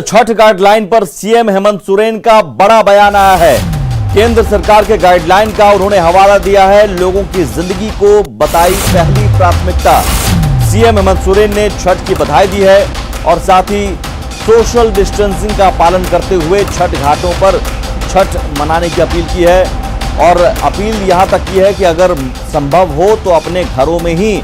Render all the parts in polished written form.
Chhath guideline पर CM Hemant Soren का बड़ा बयान आया है। केंद्र सरकार के गाइडलाइन का उन्होंने हवाला दिया है। लोगों की जिंदगी को बताई पहली प्राथमिकता। सीएम हेमंत सोरेन ने छठ की बधाई दी है और साथ ही सोशल डिस्टेंसिंग का पालन करते हुए छठ घाटों पर छठ मनाने की अपील की है और अपील यहां तक की है कि अगर संभव हो तो अपने घरों में ही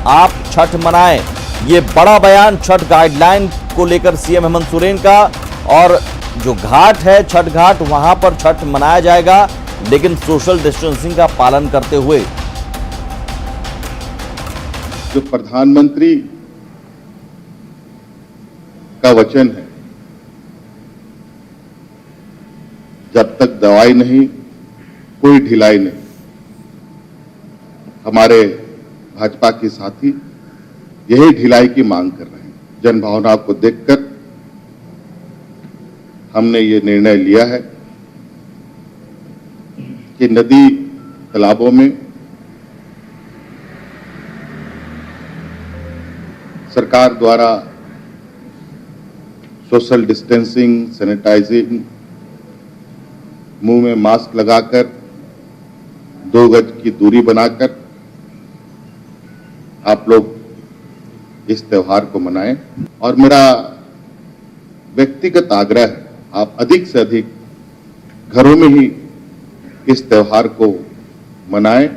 आप छठ मनाएं। ये बड़ा बयान छठ गाइडलाइन को लेकर सीएम हेमंत सोरेन का। और जो घाट है छठ घाट, वहां पर छठ मनाया जाएगा लेकिन सोशल डिस्टेंसिंग का पालन करते हुए। जो प्रधानमंत्री का वचन है, जब तक दवाई नहीं कोई ढिलाई नहीं। हमारे भाजपा के साथी यही ढिलाई की मांग कर रहे हैं। जन भावना को देखकर हमने ये निर्णय लिया है कि नदी तालाबों में सरकार द्वारा सोशल डिस्टेंसिंग, सैनिटाइजिंग, मुंह में मास्क लगाकर 2 गज की दूरी बनाकर आप लोग इस त्योहार को मनाएं। और मेरा व्यक्तिगत आग्रह है, आप अधिक से अधिक घरों में ही इस त्योहार को मनाएं।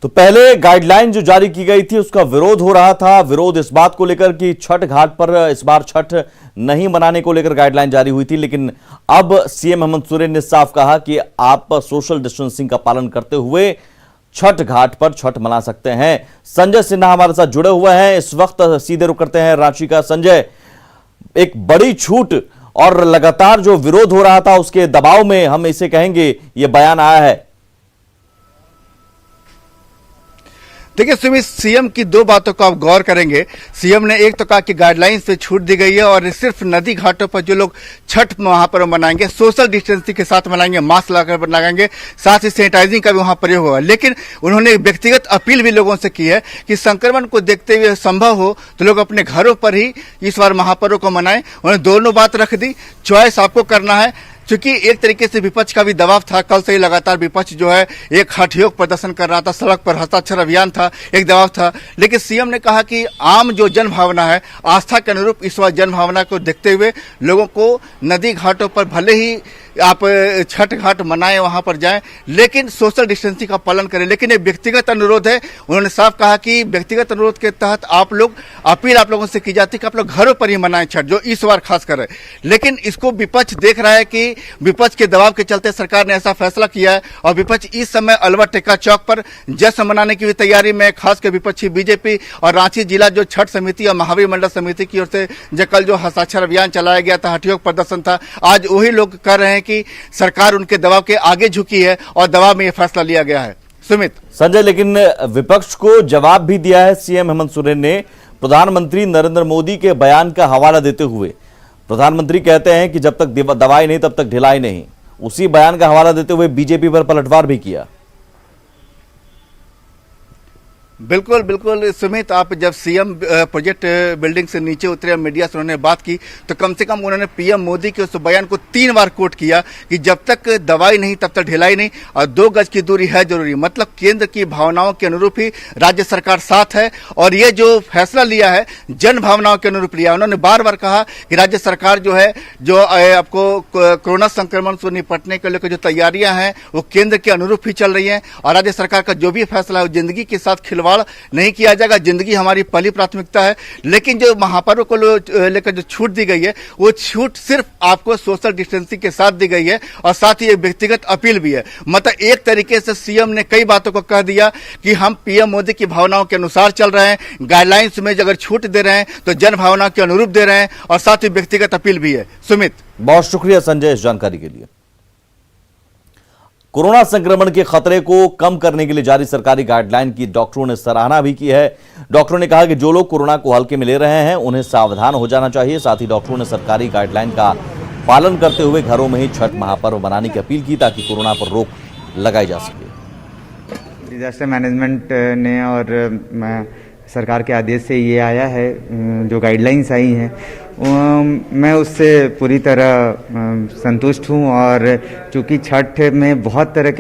तो पहले गाइडलाइन जो जारी की गई थी उसका विरोध हो रहा था। विरोध इस बात को लेकर कि छठ घाट पर इस बार छठ नहीं मनाने को लेकर गाइडलाइन जारी हुई थी, लेकिन अब सीएम हेमंत सोरेन ने साफ कहा कि आप सोशल डिस्टेंसिंग का पालन करते हुए छठ घाट पर छठ मना सकते हैं। संजय सिन्हा हमारे साथ जुड़े हुए हैं इस वक्त। सीधे रुक करते हैं रांची का। संजय, एक बड़ी छूट और लगातार जो विरोध हो रहा था उसके दबाव में हम इसे कहेंगे ये बयान आया है। देखिए सुमित, सीएम की 2 बातों को आप गौर करेंगे। सीएम ने एक तो कहा कि गाइडलाइंस पे छूट दी गई है और सिर्फ नदी घाटों पर जो लोग छठ वहां पर मनाएंगे सोशल डिस्टेंसिंग के साथ मनाएंगे, मास्क लगाकर लगाएंगे, साथ ही सैनिटाइजिंग का भी वहां प्रयोग होगा। लेकिन उन्होंने व्यक्तिगत अपील भी लोगों से की है कि संक्रमण को देखते हुए संभव हो तो लोग अपने घरों पर ही इस बार महापर्व को मनाएं। उन्होंने दोनों बात रख दी। चॉइस आपको करना है, क्योंकि एक तरीके से विपक्ष का भी दबाव था। कल से ही लगातार विपक्ष जो है एक हठयोग प्रदर्शन कर रहा था, सड़क पर हस्ताक्षर अभियान था, एक दबाव था। लेकिन सीएम ने कहा कि आम जो जन भावना है, आस्था के अनुरूप इस बार जन भावना को देखते हुए लोगों को नदी घाटों पर भले ही आप छठ घाट मनाएं, वहां पर जाएं, लेकिन सोशल डिस्टेंसिंग का पालन करें। लेकिन ये व्यक्तिगत अनुरोध है। उन्होंने साफ कहा कि व्यक्तिगत अनुरोध के तहत आप लोगों से की जाती है कि आप लोग घरों पर ही मनाएं छठ, जो इस बार खास कर है। लेकिन इसको विपक्ष देख रहा है कि विपक्ष के दबाव के चलते सरकार ने ऐसा फैसला किया है और विपक्ष इस समय अलवर टेक्का चौक पर जश्न मनाने की तैयारी में, खासकर विपक्षी बीजेपी और रांची जिला जो छठ समिति और महावीर मंडल समिति की ओर से जो कल जो हस्ताक्षर अभियान चलाया गया था, हठयोग प्रदर्शन था, आज वही लोग कर रहे हैं कि सरकार उनके दबाव के आगे झुकी है और दबाव में यह फैसला लिया गया है। सुमित, संजय, लेकिन विपक्ष को जवाब भी दिया है सीएम हेमंत सोरेन ने। प्रधानमंत्री नरेंद्र मोदी के बयान का हवाला देते हुए प्रधानमंत्री कहते हैं कि जब तक दवाई नहीं तब तक ढिलाई नहीं। उसी बयान का हवाला देते हुए बीजेपी पर पलटवार भी किया। बिल्कुल बिल्कुल सुमित, आप जब सीएम प्रोजेक्ट बिल्डिंग से नीचे उतरे, मीडिया से उन्होंने बात की तो कम से कम उन्होंने पीएम मोदी के उस बयान को 3 बार कोट किया कि जब तक दवाई नहीं तब तक ढिलाई नहीं और 2 गज की दूरी है जरूरी। मतलब केंद्र की भावनाओं के अनुरूप ही राज्य सरकार साथ है और ये जो फैसला लिया है जन भावनाओं के अनुरूप लिया। उन्होंने बार बार कहा कि राज्य सरकार जो है जो आपको कोरोना संक्रमण से निपटने के लेकर जो तैयारियां हैं वो केंद्र के अनुरूप ही चल रही है और राज्य सरकार का जो भी फैसला है जिंदगी के साथ खिलवाड़ नहीं किया जाएगा। जिंदगी हमारी पहली प्राथमिकता है। लेकिन जो महापर्व को लेकर जो छूट दी गई है वो छूट सिर्फ आपको सोशल डिस्टेंसिंग के साथ दी गई है और साथ ही एक व्यक्तिगत अपील भी है। मतलब एक तरीके से सीएम ने कई बातों को कह दिया कि हम पीएम मोदी की भावनाओं के अनुसार चल रहे हैं, गाइडलाइंस में अगर छूट दे रहे हैं तो जन भावना के अनुरूप दे रहे हैं और साथ ही व्यक्तिगत अपील भी है। सुमित, बहुत शुक्रिया संजय इस जानकारी के लिए। कोरोना संक्रमण के खतरे को कम करने के लिए जारी सरकारी गाइडलाइन की डॉक्टरों ने सराहना भी की है। डॉक्टरों ने कहा कि जो लोग कोरोना को हल्के में ले रहे हैं उन्हें सावधान हो जाना चाहिए। साथ ही डॉक्टरों ने सरकारी गाइडलाइन का पालन करते हुए घरों में ही छठ महापर्व मनाने की अपील की ताकि कोरोना पर रोक लगाई जा सके। डिजास्टर मैनेजमेंट ने और सरकार के आदेश से ये आया है, जो गाइडलाइंस आई हैं मैं उससे पूरी तरह संतुष्ट हूँ। और चूँकि छठ में बहुत तरह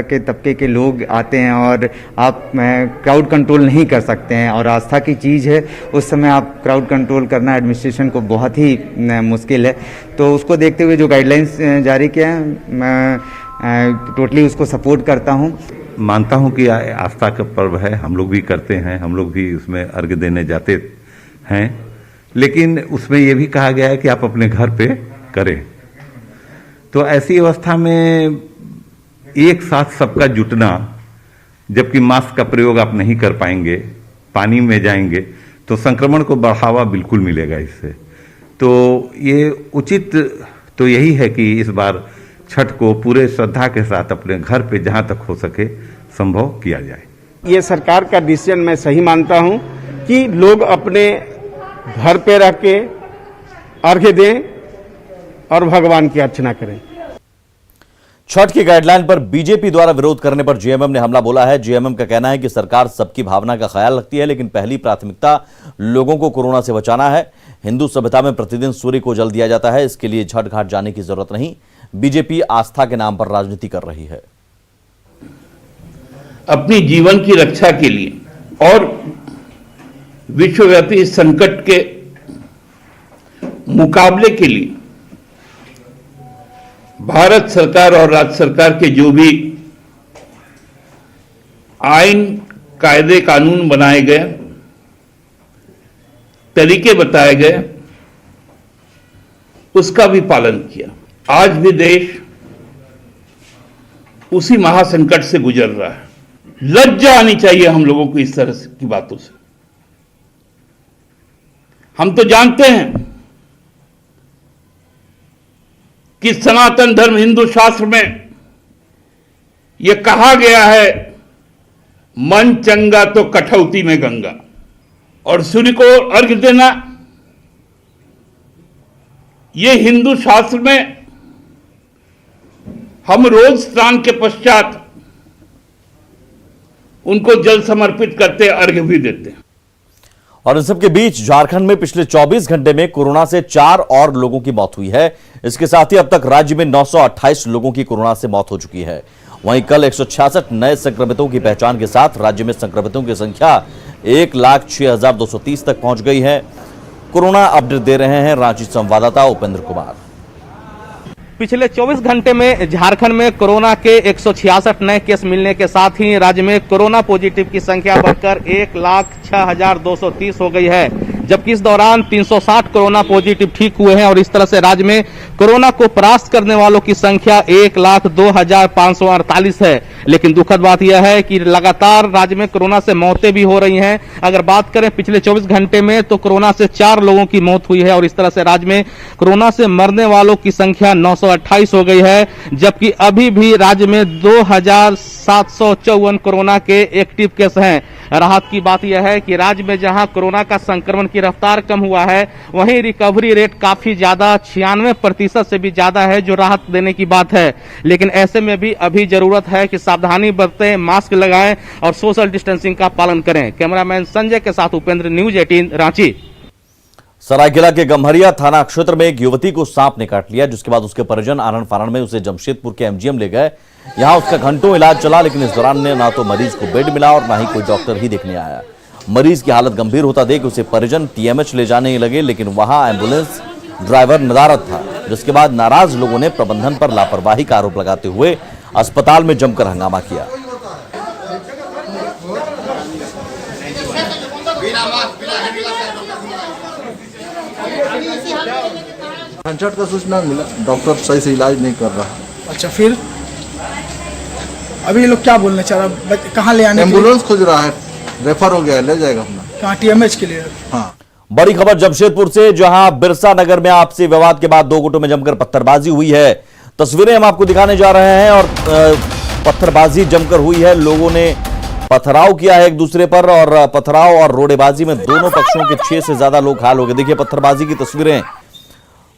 के तबके के लोग आते हैं और आप क्राउड कंट्रोल नहीं कर सकते हैं और आस्था की चीज़ है, उस समय आप क्राउड कंट्रोल करना एडमिनिस्ट्रेशन को बहुत ही मुश्किल है। तो उसको देखते हुए जो गाइडलाइंस जारी किया है मैं टोटली उसको सपोर्ट करता हूँ। मानता हूँ कि आस्था का पर्व है, हम लोग भी करते हैं, हम लोग भी उसमें अर्घ्य देने जाते हैं, लेकिन उसमें यह भी कहा गया है कि आप अपने घर पे करें। तो ऐसी अवस्था में एक साथ सबका जुटना, जबकि मास्क का प्रयोग आप नहीं कर पाएंगे, पानी में जाएंगे तो संक्रमण को बढ़ावा बिल्कुल मिलेगा इससे। तो ये उचित तो यही है कि इस बार छठ को पूरे श्रद्धा के साथ अपने घर पे जहां तक हो सके संभव किया जाए। ये सरकार का डिसीजन मैं सही मानता हूं कि लोग अपने घर पे रह के अर्घ्य दें और भगवान की अर्चना करें। छठ की गाइडलाइन पर बीजेपी द्वारा विरोध करने पर जेएमएम ने हमला बोला है। जेएमएम का कहना है कि सरकार सबकी भावना का ख्याल रखती है, लेकिन पहली प्राथमिकता लोगों को कोरोना से बचाना है। हिंदू सभ्यता में प्रतिदिन सूर्य को जल दिया जाता है, इसके लिए छठ घाट जाने की जरूरत नहीं। बीजेपी आस्था के नाम पर राजनीति कर रही है। अपनी जीवन की रक्षा के लिए और विश्वव्यापी संकट के मुकाबले के लिए भारत सरकार और राज्य सरकार के जो भी आइन, कायदे, कानून बनाए गए, तरीके बताए गए, उसका भी पालन किया। आज भी देश उसी महासंकट से गुजर रहा है। लज्जा आनी चाहिए हम लोगों को इस तरह की बातों से। हम तो जानते हैं कि सनातन धर्म हिंदू शास्त्र में यह कहा गया है, मन चंगा तो कठौती में गंगा। और सूर्य को अर्घ्य देना, यह हिंदू शास्त्र में हम रोज स्नान के पश्चात उनको जल समर्पित करते, अर्घ्य भी देते हैं। और इन सबके बीच झारखंड में पिछले 24 घंटे में कोरोना से 4 और लोगों की मौत हुई है। इसके साथ ही अब तक राज्य में 928 लोगों की कोरोना से मौत हो चुकी है। वहीं कल 166 नए संक्रमितों की पहचान के साथ राज्य में संक्रमितों की संख्या 1,06,230 तक पहुंच गई है। कोरोना अपडेट दे रहे हैं रांची संवाददाता उपेंद्र कुमार। पिछले 24 घंटे में झारखंड में कोरोना के 166 नए केस मिलने के साथ ही राज्य में कोरोना पॉजिटिव की संख्या बढ़कर 1,06,230 हो गई है, जबकि इस दौरान 360 कोरोना पॉजिटिव ठीक हुए हैं और इस तरह से राज्य में कोरोना को परास्त करने वालों की संख्या 1,02,548 है। लेकिन दुखद बात यह है कि लगातार राज्य में कोरोना से मौतें भी हो रही हैं। अगर बात करें पिछले 24 घंटे में तो कोरोना से 4 लोगों की मौत हुई है और इस तरह से राज्य में कोरोना से मरने वालों की संख्या 928 हो गई है, जबकि अभी भी राज्य में 2,754 कोरोना के एक्टिव केस हैं। राहत की बात यह है कि राज्य में जहां कोरोना का संक्रमण की रफ्तार कम हुआ है, वहीं रिकवरी रेट काफी ज्यादा 96% से भी ज्यादा है, जो राहत देने की बात है। लेकिन ऐसे में भी अभी जरूरत है कि सावधानी बरतें, मास्क लगाएं और सोशल डिस्टेंसिंग का पालन करें। कैमरामैन संजय के साथ उपेंद्र, न्यूज 18 रांची। सरायकेला के गम्हरिया थाना क्षेत्र में एक युवती को सांप ने काट लिया, जिसके बाद उसके परिजन आनंद फानन में उसे जमशेदपुर के एमजीएम ले गए। यहां उसका घंटों इलाज चला, लेकिन इस दौरान ना तो मरीज को बेड मिला और ना ही कोई डॉक्टर ही देखने आया। मरीज की हालत गंभीर होता देख उसे परिजन टीएमएच ले जाने लगे, लेकिन वहां एम्बुलेंस ड्राइवर नदारद था, जिसके बाद नाराज लोगों ने प्रबंधन पर लापरवाही का आरोप लगाते हुए अस्पताल में जमकर हंगामा किया। छठ का सूचना मिला, डॉक्टर सही से इलाज नहीं कर रहा। अच्छा, फिर अभी ये लोग क्या बोलना चाह रहा, कहाँ ले आने? एम्बुलेंस खोज रहा है, रेफर हो गया है, ले जाएगा अपना। कहाँ? टीएमएच के लिए? हाँ। बड़ी खबर जमशेदपुर से, जहां बिरसा नगर में आपसी विवाद के बाद 2 गुटों में जमकर पत्थरबाजी हुई है। तस्वीरें हम आपको दिखाने जा रहे हैं और पत्थरबाजी जमकर हुई है। लोगों ने पथराव किया है एक दूसरे पर और पथराव और रोड़ेबाजी में दोनों पक्षों के 6 से ज्यादा लोग घायल हो गए। देखिए पत्थरबाजी की तस्वीरें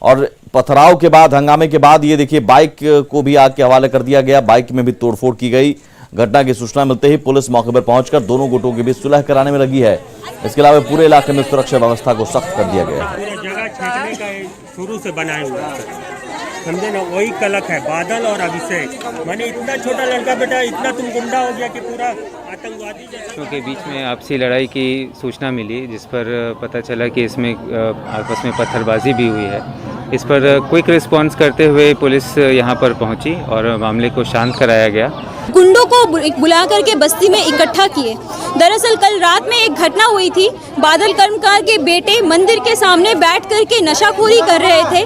और पथराव के बाद, हंगामे के बाद ये देखिए बाइक को भी आग के हवाले कर दिया गया। बाइक में भी तोड़फोड़ की गई। घटना की सूचना मिलते ही पुलिस मौके पर पहुंचकर दोनों गुटों के बीच सुलह कराने में लगी है। इसके अलावा पूरे इलाके में सुरक्षा व्यवस्था को सख्त कर दिया गया है। जगह छेड़ने का शुरू से बनाए हुआ है, समझे ना, वही कलक है बादल और अभिषेक। मैंने इतना छोटा लड़का बेटा इतना तुम गुंडा हो गया कि पूरा आतंकवादी जैसा। के बीच में आपसी लड़ाई की सूचना मिली, जिस पर पता चला कि इसमें आपस में पत्थरबाजी भी हुई है। इस पर क्विक रिस्पांस करते हुए पुलिस यहां पर पहुंची और मामले को शांत कराया गया। गुंडों को बुला करके बस्ती में इकट्ठा किए। दरअसल कल रात में एक घटना हुई थी। बादल कर्मकार के बेटे मंदिर के सामने बैठ करके नशाखोरी कर रहे थे।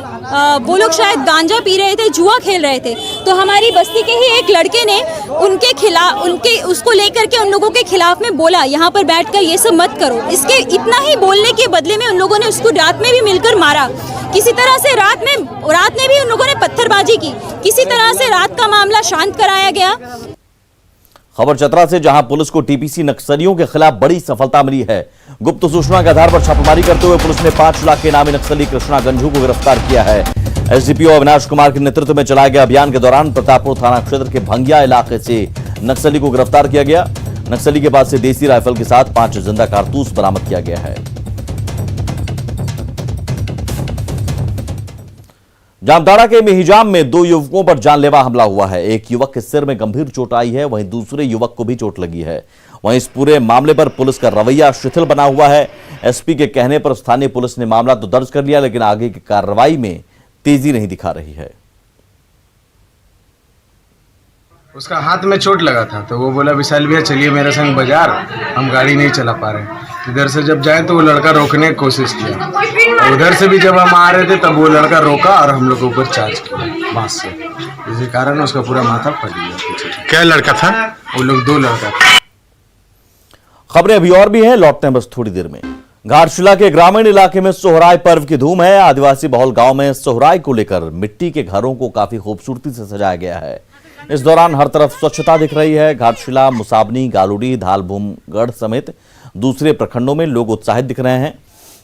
वो लोग शायद गांजा पी रहे थे, जुआ खेल रहे थे। तो हमारी बस्ती के ही एक लड़के ने उनके खिलाफ उसको लेकर के उन लोगों के खिलाफ में बोला, यहाँ पर बैठकर ये सब मत करो। इसके इतना ही बोलने के बदले में उन लोगों ने उसको रात में भी मिलकर मारा। किसी तरह से रात में भी उन लोगों ने पत्थरबाजी की। किसी तरह से रात का मामला शांत कराया गया। खबर चतरा से, जहां पुलिस को टीपीसी नक्सलियों के खिलाफ बड़ी सफलता मिली है। गुप्त सूचना के आधार पर छापेमारी करते हुए पुलिस ने 5 लाख के इनामी नक्सली कृष्णा गंझू को गिरफ्तार किया है। एसडीपीओ अविनाश कुमार के नेतृत्व में चलाए गए अभियान के दौरान प्रतापपुर थाना क्षेत्र के भंगिया इलाके से नक्सली को गिरफ्तार किया गया। नक्सली के पास से देसी राइफल के साथ 5 जिंदा कारतूस बरामद किया गया है। जामताड़ा के मेहिजाम में 2 युवकों पर जानलेवा हमला हुआ है। एक युवक के सिर में गंभीर चोट आई है, वहीं दूसरे युवक को भी चोट लगी है। वहीं इस पूरे मामले पर पुलिस का रवैया शिथिल बना हुआ है। एसपी के कहने पर स्थानीय पुलिस ने मामला तो दर्ज कर लिया, लेकिन आगे की कार्रवाई में तेजी नहीं दिखा रही है। उसका हाथ में चोट लगा था तो वो बोला विशाल भैया चलिए मेरे संग बाजार, हम गाड़ी नहीं चला पा रहे। इधर से जब जाए तो वो लड़का रोकने की कोशिश किया, और उधर से भी जब हम आ रहे थे तब वो लड़का रोका और हम लोग ऊपर चार्ज किया बांस से। इसी कारण उसका पूरा माथा फट गया। क्या लड़का था? वो लोग 2 लड़का था। खबरें अभी और भी हैं, लौटते हैं बस थोड़ी देर में। घाटशिला के ग्रामीण इलाके में सोहराय पर्व की धूम है। आदिवासी बहुल गांव में सोहराय को लेकर मिट्टी के घरों को काफी खूबसूरती से सजाया गया है। इस दौरान हर तरफ स्वच्छता दिख रही है। घाटशिला, मुसाबनी, गालूडी, धालभूमगढ़ समेत दूसरे प्रखंडों में लोग उत्साहित दिख रहे हैं।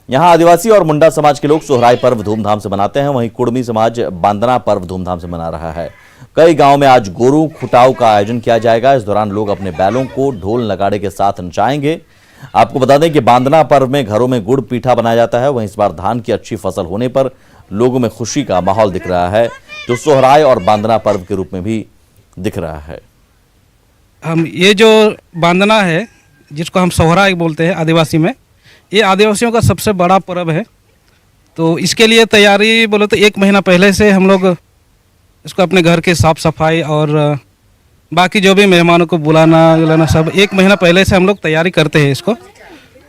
यहां आदिवासी और मुंडा समाज के लोग सोहराय पर्व धूमधाम से मनाते हैं। वहीं कुड़मी समाज बांदना पर्व धूमधाम से मना रहा है। कई गांवों में आज गोरू खुटाव का आयोजन किया जाएगा। इस दौरान लोग अपने बैलों को ढोल नगाड़े के साथ नचाएंगे। आपको बता दें कि बांदना पर्व में घरों में गुड़ पीठा बनाया जाता है। वहीं इस बार धान की अच्छी फसल होने पर लोगों में खुशी का माहौल दिख रहा है, जो सोहराय और बांदना पर्व के रूप में भी दिख रहा है। हम ये जो बांदना है, जिसको हम सोहराय बोलते हैं आदिवासी में, ये आदिवासियों का सबसे बड़ा पर्व है। तो इसके लिए तैयारी बोले तो 1 महीना पहले से हम लोग इसको अपने घर की साफ सफाई और बाकी जो भी मेहमानों को बुलाना सब 1 महीना पहले से हम लोग तैयारी करते हैं इसको।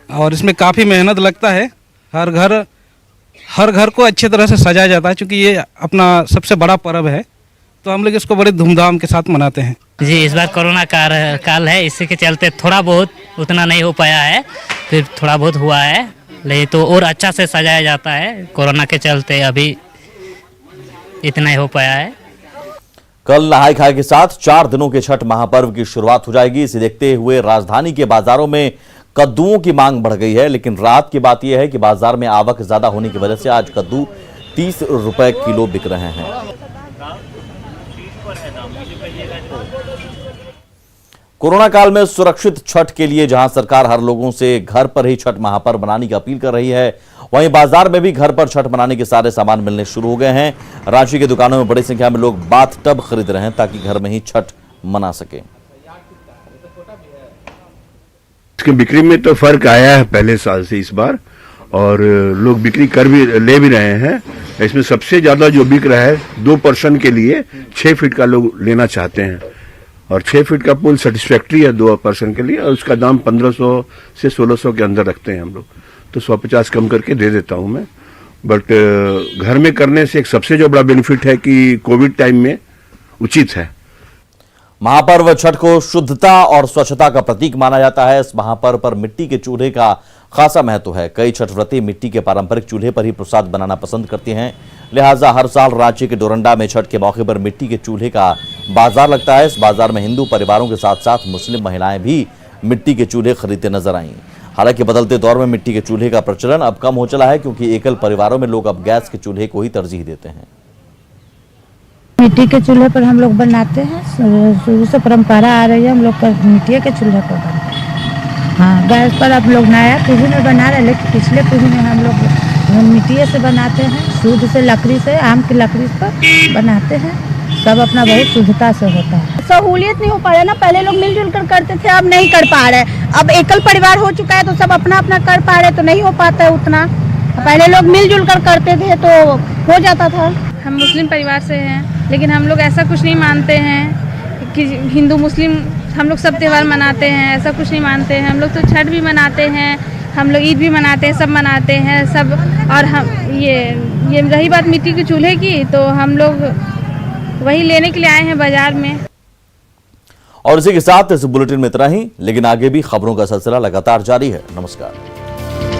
और इसमें काफ़ी मेहनत लगता है। हर घर को अच्छी तरह से सजाया जाता है, क्योंकि ये अपना सबसे बड़ा पर्व है। तो हम लोग इसको बड़े धूमधाम के साथ मनाते हैं। जी, इस बार कोरोना काल है, इसी के चलते थोड़ा बहुत उतना नहीं हो पाया है, फिर थोड़ा बहुत हुआ है, लेकिन तो और अच्छा से सजाया जाता है। कोरोना के चलते अभी इतना ही हो पाया है। कल नहाय खाए के साथ 4 दिनों के छठ महापर्व की शुरुआत हो जाएगी। इसे देखते हुए राजधानी के बाजारों में कद्दुओं की मांग बढ़ गई है, लेकिन रात की बात यह है कि बाजार में आवक ज्यादा होने की वजह से आज कद्दू 30 रुपए किलो बिक रहे हैं। कोरोना काल में सुरक्षित छठ के लिए जहां सरकार हर लोगों से घर पर ही छठ महापर्व मनाने की अपील कर रही है, वहीं बाजार में भी घर पर छठ मनाने के सारे सामान मिलने शुरू हो गए हैं। रांची की दुकानों में बड़ी संख्या में लोग बाथ टब खरीद रहे हैं ताकि घर में ही छठ मना सके। इसकी बिक्री में तो फर्क आया है पहले साल से इस बार, और लोग बिक्री ले भी रहे हैं। इसमें सबसे ज्यादा जो बिक रहा है 2 पर्सन के लिए 6 फीट का लोग लेना चाहते हैं, और 6 फीट का पुल सेटिस्फैक्ट्री है 2 पर्सन के लिए, और उसका दाम 1500 से 1600 के अंदर रखते हैं हम लोग। तो 150 कम करके दे देता हूं मैं। बट घर में करने से एक सबसे जो बड़ा बेनिफिट है कि कोविड टाइम में उचित है। महापर्व छठ को शुद्धता और स्वच्छता का प्रतीक माना जाता है। इस महापर्व पर मिट्टी के चूल्हे का खासा महत्व है। कई छठव्रती मिट्टी के पारंपरिक चूल्हे पर ही प्रसाद बनाना पसंद करते हैं, लिहाजा हर साल रांची के डोरंडा में छठ के मौके पर मिट्टी के चूल्हे का बाजार लगता है। इस बाजार में हिंदू परिवारों के साथ साथ मुस्लिम महिलाएं भी मिट्टी के चूल्हे खरीदते नजर आईं। हालांकि बदलते दौर में मिट्टी के चूल्हे का प्रचलन अब कम हो चला है, क्योंकि एकल परिवारों में लोग अब गैस के चूल्हे को ही तरजीह देते हैं। मिट्टी के चूल्हे पर हम लोग बनाते हैं, शुरू से परंपरा आ रही है, हम लोग मिट्टी के चूल्हे पर बनाते हैं। हाँ, गैस पर हम लोग नया पीढ़ी में बना रहे हैं, लेकिन पिछले पीढ़ी में हम लोग मिट्टी से बनाते हैं, शुद्ध से लकड़ी से, आम की लकड़ी पर बनाते हैं। सब अपना बहुत शुद्धता से होता है। सहूलियत नहीं हो पा रहा है ना, पहले लोग मिलजुल कर करते थे, अब नहीं कर पा रहे। अब एकल परिवार हो चुका है तो सब अपना अपना कर पा रहे, तो नहीं हो पाता है उतना। पहले लोग मिलजुल कर करते थे तो हो जाता था। हम मुस्लिम परिवार से हैं, लेकिन हम लोग ऐसा कुछ नहीं मानते हैं कि हिंदू मुस्लिम हम लोग सब त्यौहार मनाते हैं, ऐसा कुछ नहीं मानते हैं। हम लोग तो छठ भी मनाते हैं, हम लोग ईद भी मनाते हैं, सब मनाते हैं सब। और हम ये रही बात मिट्टी के चूल्हे की, तो हम लोग वही लेने के लिए आए हैं बाजार में। और इसी के साथ इस बुलेटिन में इतना ही, लेकिन आगे भी खबरों का सिलसिला लगातार जारी है। नमस्कार।